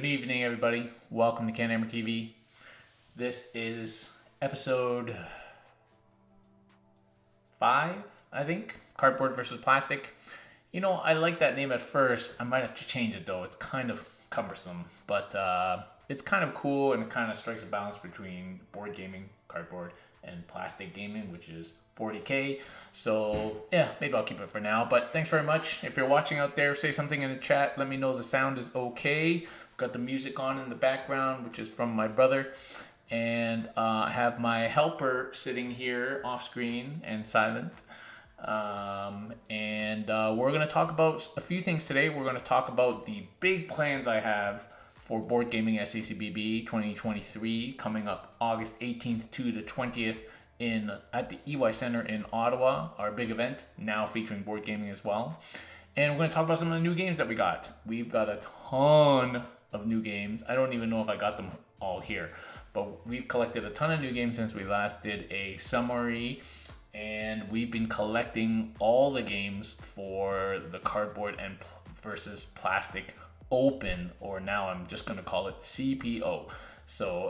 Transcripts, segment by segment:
evening, everybody. Welcome to Can Hammer TV. This is episode 5, I think. Cardboard versus plastic. You know, I like that name at first. I might have to change it though. It's kind of cumbersome, but it's kind of cool and it kind of strikes a balance between board gaming, cardboard, and plastic gaming, which is 40K. So yeah, maybe I'll keep it for now. But thanks very much. If you're watching out there, say something in the chat. Let me know the sound is okay. Got the music on in the background, which is from my brother. And I have my helper sitting here off screen and silent. We're going to talk about a few things today. We're going to talk about the big plans I have for board gaming at CCBB 2023 coming up August 18th to the 20th at the EY Center in Ottawa, our big event, now featuring board gaming as well. And we're going to talk about some of the new games that we got. We've got a ton of new games. I don't even know if I got them all here, but we've collected a ton of new games since we last did a summary, and we've been collecting all the games for the cardboard and versus plastic open, or now I'm just going to call it CPO.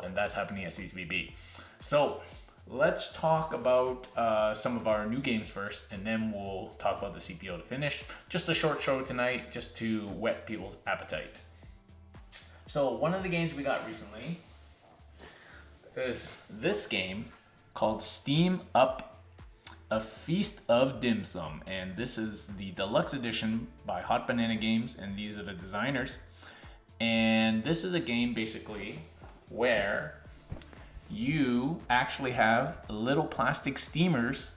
And that's happening at CCBB. So let's talk about some of our new games first, and then we'll talk about the CPO to finish. Just a short show tonight, just to whet people's appetite. So one of the games we got recently is this game called Steam Up, A Feast of Dim Sum. And this is the deluxe edition by Hot Banana Games, and these are the designers. And this is a game basically where you actually have little plastic steamers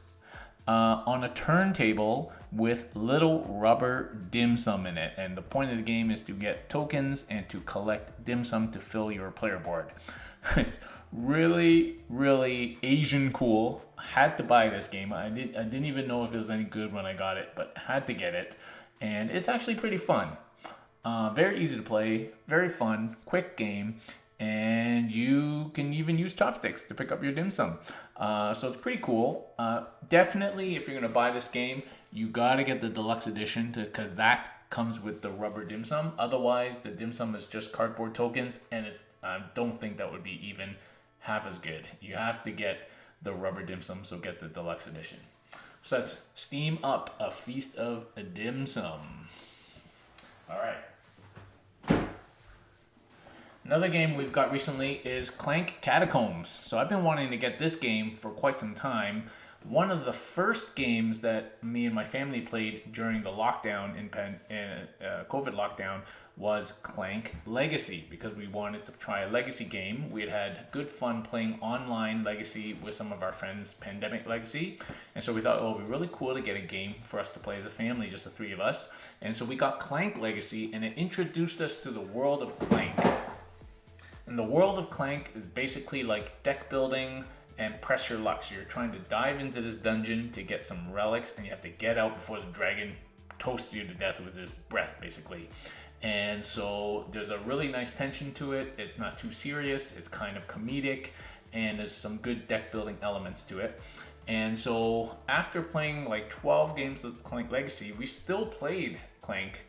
on a turntable with little rubber dim sum in it. And the point of the game is to get tokens and to collect dim sum to fill your player board. It's really, really Asian cool. Had to buy this game. I didn't even know if it was any good when I got it, but had to get it. And it's actually pretty fun. Very easy to play, very fun, quick game. And you can even use chopsticks to pick up your dim sum. So it's pretty cool. Definitely, if you're going to buy this game, you got to get the deluxe edition because that comes with the rubber dim sum. Otherwise, the dim sum is just cardboard tokens, and I don't think that would be even half as good. You have to get the rubber dim sum, so get the deluxe edition. So that's Steam Up, A Feast of Dim Sum. All right. Another game we've got recently is Clank Catacombs. So I've been wanting to get this game for quite some time. One of the first games that me and my family played during the lockdown, COVID lockdown, was Clank Legacy, because we wanted to try a Legacy game. We had good fun playing online Legacy with some of our friends, Pandemic Legacy. And so we thought, oh, it'd be really cool to get a game for us to play as a family, just the three of us. And so we got Clank Legacy, and it introduced us to the world of Clank. And the world of Clank is basically like deck building and press your luck. So you're trying to dive into this dungeon to get some relics, and you have to get out before the dragon toasts you to death with his breath, basically. And so there's a really nice tension to it. It's not too serious. It's kind of comedic, and there's some good deck building elements to it. And so after playing like 12 games of Clank Legacy, we still played Clank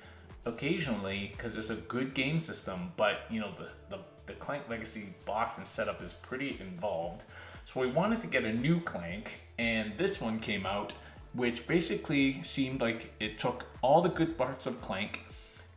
occasionally because it's a good game system, but you know, the Clank Legacy box and setup is pretty involved. So we wanted to get a new Clank, and this one came out, which basically seemed like it took all the good parts of Clank,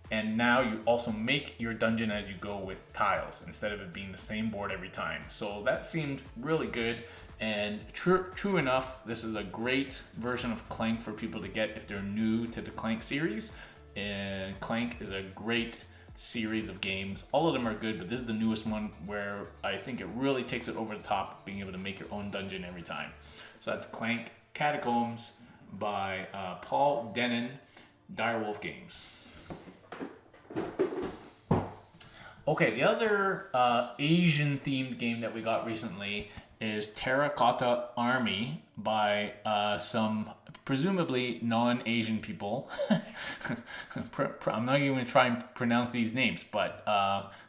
and now you also make your dungeon as you go with tiles instead of it being the same board every time. So that seemed really good, and true enough, this is a great version of Clank for people to get if they're new to the Clank series. And Clank is a great series of games. All of them are good, but this is the newest one where I think it really takes it over the top, being able to make your own dungeon every time. So that's Clank Catacombs by Paul Denon, Direwolf Games. Okay, the other Asian themed game that we got recently is Terracotta Army by some presumably non-Asian people. I'm not even going to try and pronounce these names, but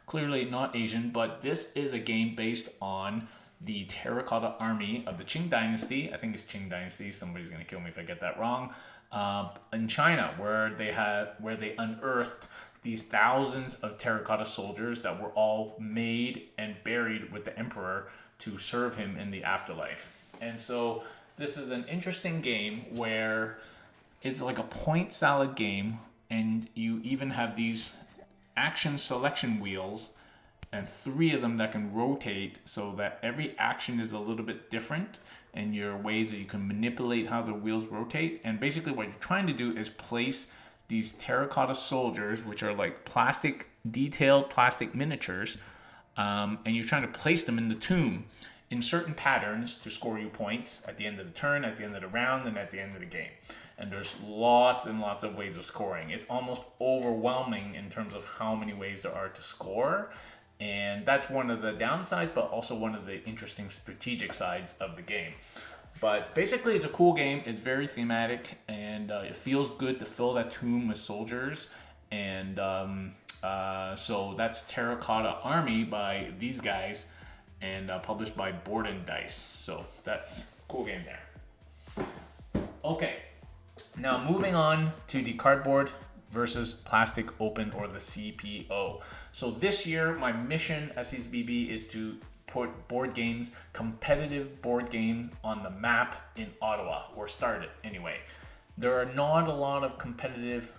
clearly not Asian. But this is a game based on the Terracotta Army of the Qing Dynasty. I think it's Qing Dynasty. Somebody's going to kill me if I get that wrong. In China, where they unearthed these thousands of terracotta soldiers that were all made and buried with the emperor to serve him in the afterlife. And so this is an interesting game where it's like a point salad game, and you even have these action selection wheels and 3 of them that can rotate so that every action is a little bit different, and your ways that you can manipulate how the wheels rotate. And basically what you're trying to do is place these terracotta soldiers, which are like detailed plastic miniatures, and you're trying to place them in the tomb in certain patterns to score you points at the end of the turn, at the end of the round, and at the end of the game. And there's lots and lots of ways of scoring. It's almost overwhelming in terms of how many ways there are to score. And that's one of the downsides, but also one of the interesting strategic sides of the game. But basically, it's a cool game. It's very thematic, and it feels good to fill that tomb with soldiers. And so that's Terracotta Army by these guys, and published by Board and Dice. So that's a cool game there. Okay, now moving on to the Cardboard versus Plastic Open, or the CPO. So this year, my mission at CCBB is to put competitive board game on the map in Ottawa, or start it anyway. There are not a lot of competitive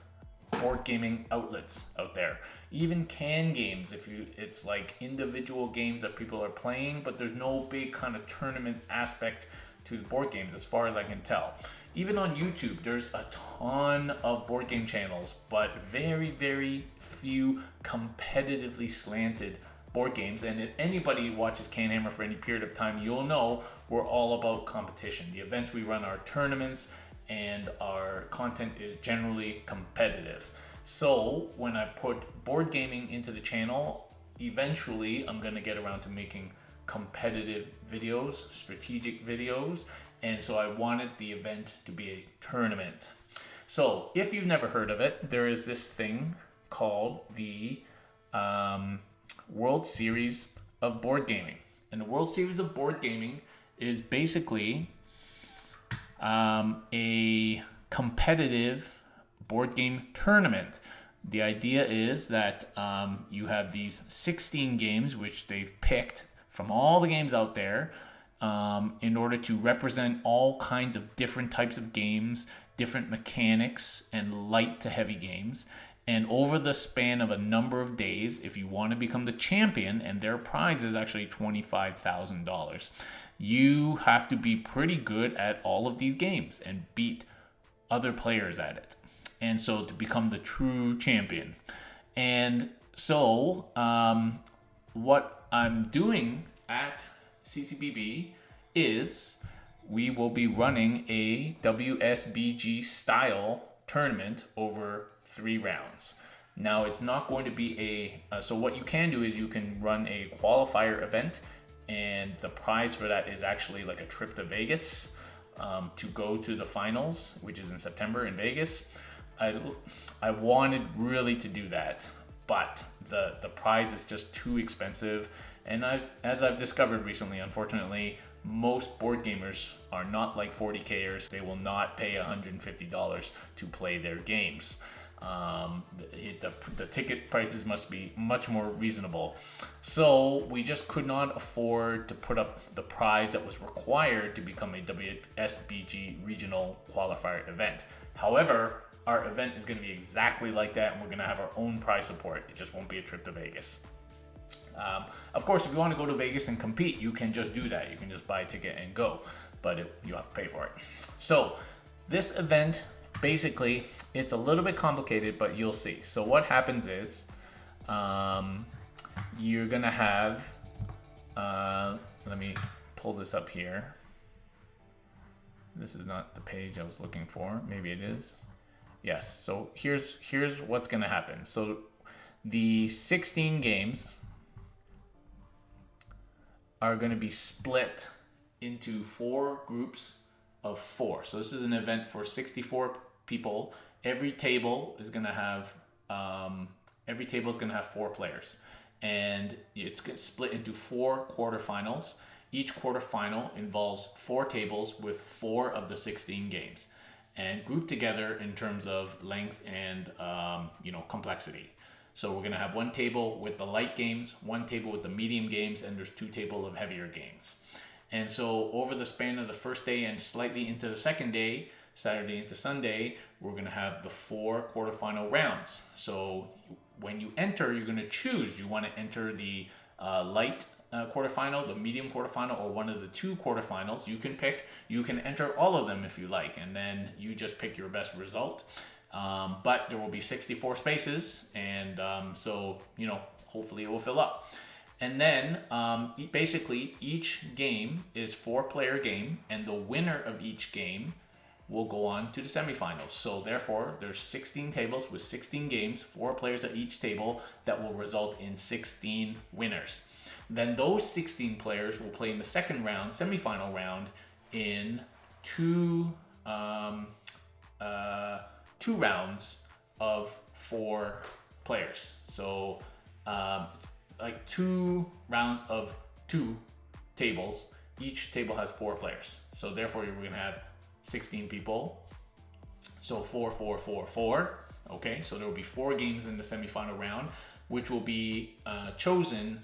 board gaming outlets out there. Even can games, it's like individual games that people are playing, but there's no big kind of tournament aspect to the board games as far as I can tell. Even on YouTube, there's a ton of board game channels, but very, very few competitively slanted board games. And if anybody watches Can Hammer for any period of time, you'll know we're all about competition. The events we run are tournaments, and our content is generally competitive. So when I put board gaming into the channel, eventually I'm going to get around to making competitive videos, strategic videos. And so I wanted the event to be a tournament. So if you've never heard of it, there is this thing called the World Series of Board Gaming. And the World Series of Board Gaming is basically a competitive board game tournament. The idea is that you have these 16 games, which they've picked from all the games out there, in order to represent all kinds of different types of games, different mechanics, and light to heavy games. And over the span of a number of days, if you want to become the champion, and their prize is actually $25,000, you have to be pretty good at all of these games and beat other players at it. And so to become the true champion. And so what I'm doing at CCBB is we will be running a WSBG style tournament over 3 rounds. Now it's not going to be so what you can do is you can run a qualifier event, and the prize for that is actually like a trip to Vegas to go to the finals, which is in September in Vegas. I wanted really to do that, but the prize is just too expensive. And as I've discovered recently, unfortunately, most board gamers are not like 40Kers. They will not pay $150 to play their games. The ticket prices must be much more reasonable. So we just could not afford to put up the prize that was required to become a WSBG regional qualifier event. However, our event is going to be exactly like that, and we're going to have our own prize support. It just won't be a trip to Vegas. Of course, if you want to go to Vegas and compete, you can just do that. You can just buy a ticket and go, but you have to pay for it. So this event, basically, it's a little bit complicated, but you'll see. So what happens is you're going to have, let me pull this up here. This is not the page I was looking for. Maybe it is. Yes. So here's what's going to happen. So the 16 games are going to be split into 4 groups of 4. So this is an event for 64 people. Every table is going to have 4 players, and it's split into 4 quarterfinals. Each quarterfinal involves 4 tables with 4 of the 16 games, and grouped together in terms of length and complexity. So we're going to have one table with the light games, one table with the medium games, and there's 2 tables of heavier games. And so over the span of the first day and slightly into the second day, Saturday into Sunday, we're going to have the 4 quarterfinal rounds. So when you enter, you're going to choose. You want to enter the light quarterfinal, the medium quarterfinal, or one of the 2 quarterfinals. You can pick. You can enter all of them if you like, and then you just pick your best result. But there will be 64 spaces, and so, hopefully it will fill up. And then basically each game is 4-player game, and the winner of each game will go on to the semifinals. So therefore, there's 16 tables with 16 games, 4 players at each table, that will result in 16 winners. Then those 16 players will play in the second round, semifinal round, in 2 rounds of 4 players. So 2 rounds of 2 tables. Each table has 4 players. So therefore, we're going to have 16 people. So 4, 4, 4, 4. Okay, so there will be 4 games in the semifinal round, which will be chosen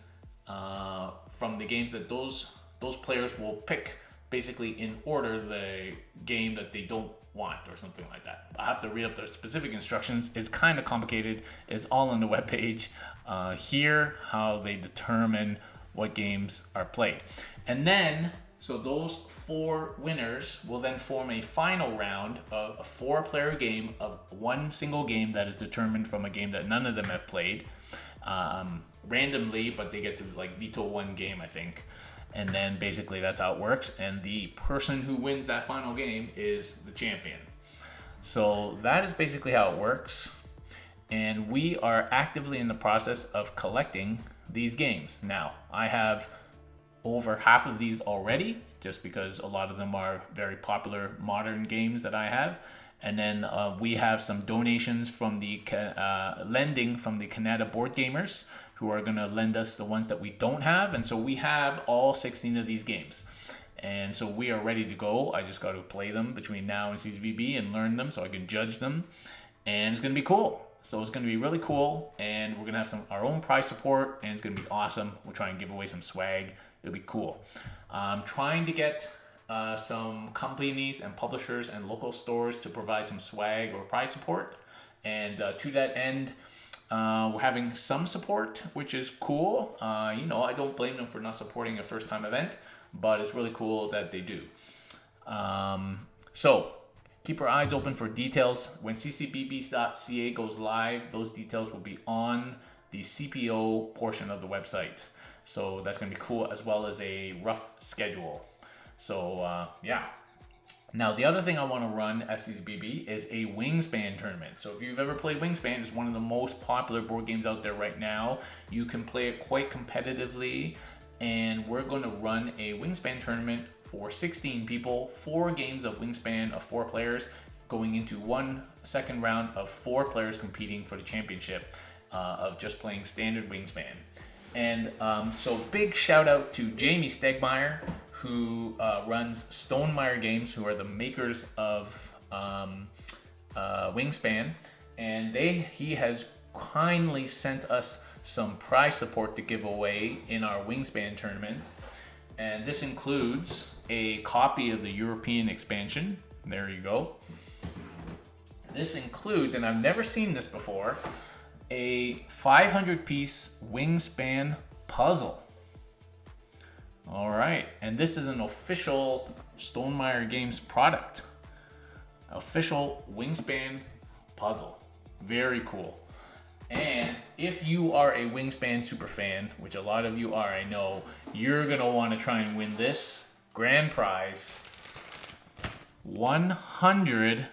from the games that those players will pick, basically in order the game that they don't want, or something like that. I have to read up the specific instructions. It's kind of complicated. It's all on the webpage. Here, how they determine what games are played. And then, so those 4 winners will then form a final round of a 4-player game of 1 single game that is determined from a game that none of them have played, randomly, but they get to veto 1 game, I think. And then basically that's how it works. And the person who wins that final game is the champion. So that is basically how it works. And we are actively in the process of collecting these games. Now, I have over half of these already, just because a lot of them are very popular modern games that I have. And then we have some donations from the lending from the Canada board gamers, who are going to lend us the ones that we don't have. And so we have all 16 of these games. And so we are ready to go. I just got to play them between now and CCBB and learn them so I can judge them. And it's going to be cool. So it's going to be really cool. And we're going to have our own prize support, and it's going to be awesome. We'll try and give away some swag. It'll be cool. I'm trying to get some companies and publishers and local stores to provide some swag or prize support. And to that end, we're having some support, which is cool. I don't blame them for not supporting a first-time event, but it's really cool that they do. So keep your eyes open for details. When ccbb.ca goes live, those details will be on the CPO portion of the website. So that's going to be cool, as well as a rough schedule. So yeah. Now, the other thing I want to run at CCBB is a Wingspan tournament. So if you've ever played Wingspan, it's one of the most popular board games out there right now. You can play it quite competitively, and we're going to run a Wingspan tournament for 16 people, 4 games of Wingspan of 4 players, going into 1 second round of 4 players competing for the championship of just playing standard Wingspan. And so big shout out to Jamie Stegmeyer, who runs Stonemeyer Games, who are the makers of Wingspan. And he has kindly sent us some prize support to give away in our Wingspan tournament. And this includes a copy of the European expansion. There you go. This includes, and I've never seen this before, a 500-piece Wingspan puzzle. All right, and this is an official Stonemeyer Games product. Official Wingspan puzzle. Very cool. And if you are a Wingspan superfan, which a lot of you are, I know, you're gonna want to try and win this grand prize: 100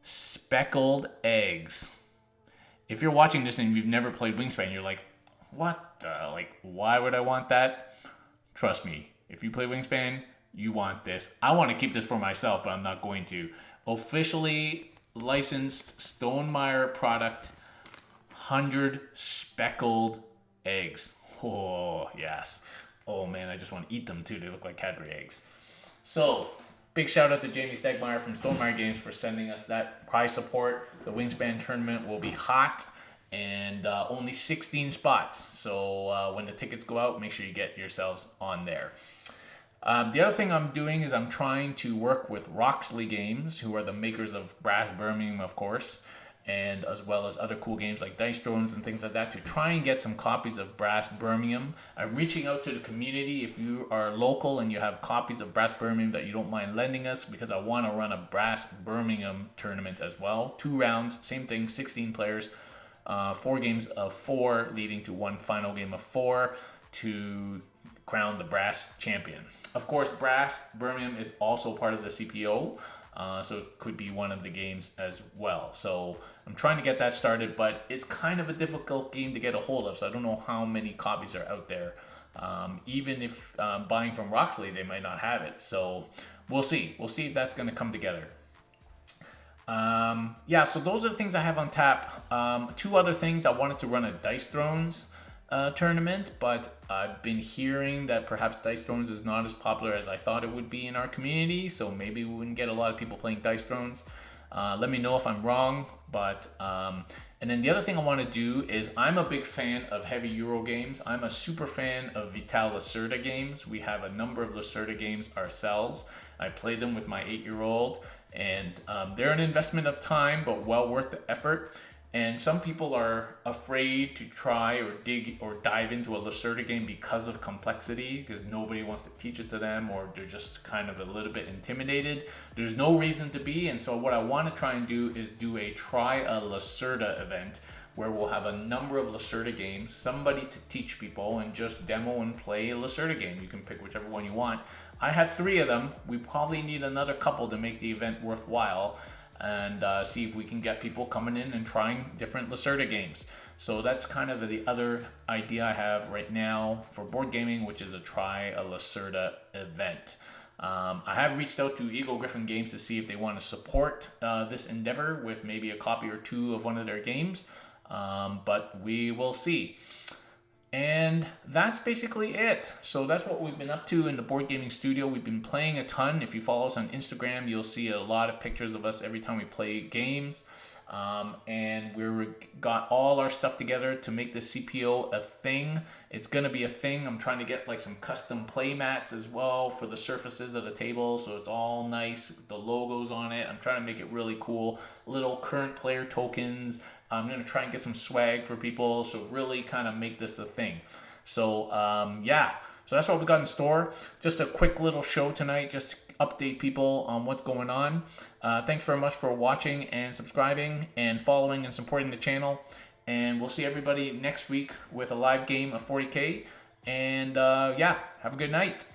speckled eggs. If you're watching this and you've never played Wingspan, you're like, what the, why would I want that? Trust me, if you play Wingspan, you want this. I want to keep this for myself, but I'm not going to. Officially licensed Stonemeyer product, 100 speckled eggs. Oh, yes. Oh man, I just want to eat them too. They look like Cadbury eggs. So, big shout out to Jamie Stegmeyer from Stonemeyer Games for sending us that prize support. The Wingspan tournament will be hot, and only 16 spots. So when the tickets go out, make sure you get yourselves on there. The other thing I'm doing is I'm trying to work with Roxley Games, who are the makers of Brass Birmingham, of course, and as well as other cool games like Dice Drones and things like that, to try and get some copies of Brass Birmingham. I'm reaching out to the community. If you are local and you have copies of Brass Birmingham that you don't mind lending us, because I want to run a Brass Birmingham tournament as well. 2 rounds, same thing, 16 players, 4 games of 4, leading to 1 final game of 4 to crown the Brass champion. Of course, Brass Birmingham is also part of the CPO, so it could be one of the games as well. So I'm trying to get that started, but it's kind of a difficult game to get a hold of, so I don't know how many copies are out there. Even if buying from Roxley, they might not have it. So we'll see. We'll see if that's going to come together. Yeah, so those are the things I have on tap. 2 other things. I wanted to run a Dice Thrones tournament, but I've been hearing that perhaps Dice Thrones is not as popular as I thought it would be in our community, so maybe we wouldn't get a lot of people playing Dice Thrones. Let me know if I'm wrong, but and then the other thing I want to do is, I'm a big fan of heavy Euro games. I'm a super fan of Vital Lacerda games. We have a number of Lacerda games ourselves. I play them with my 8-year-old, and they're an investment of time, but well worth the effort. And some people are afraid to try or dig or dive into a Lacerda game because of complexity, because nobody wants to teach it to them, or they're just kind of a little bit intimidated. There's no reason to be, and so what I want to try and do is do a Try a Lacerda event, where we'll have a number of Lacerda games, somebody to teach people, and just demo and play a Lacerda game. You can pick whichever one you want. I have 3 of them. We probably need another couple to make the event worthwhile, and see if we can get people coming in and trying different Lacerda games. So that's kind of the other idea I have right now for board gaming, which is a Try a Lacerda event. I have reached out to Eagle Griffin Games to see if they want to support this endeavor with maybe a copy or 2 of one of their games, but we will see. And that's basically it. So that's what we've been up to in the board gaming studio. We've been playing a ton. If you follow us on Instagram, you'll see a lot of pictures of us every time we play games. And we got all our stuff together to make the CPO a thing. It's going to be a thing. I'm trying to get like some custom play mats as well for the surfaces of the table, so it's all nice, the logos on it. I'm trying to make it really cool. Little current player tokens. I'm going to try and get some swag for people, so really kind of make this a thing. So yeah, so that's what we got in store. Just a quick little show tonight, just to update people on what's going on. Thanks very much for watching and subscribing and following and supporting the channel. And we'll see everybody next week with a live game of 40K. And yeah, have a good night.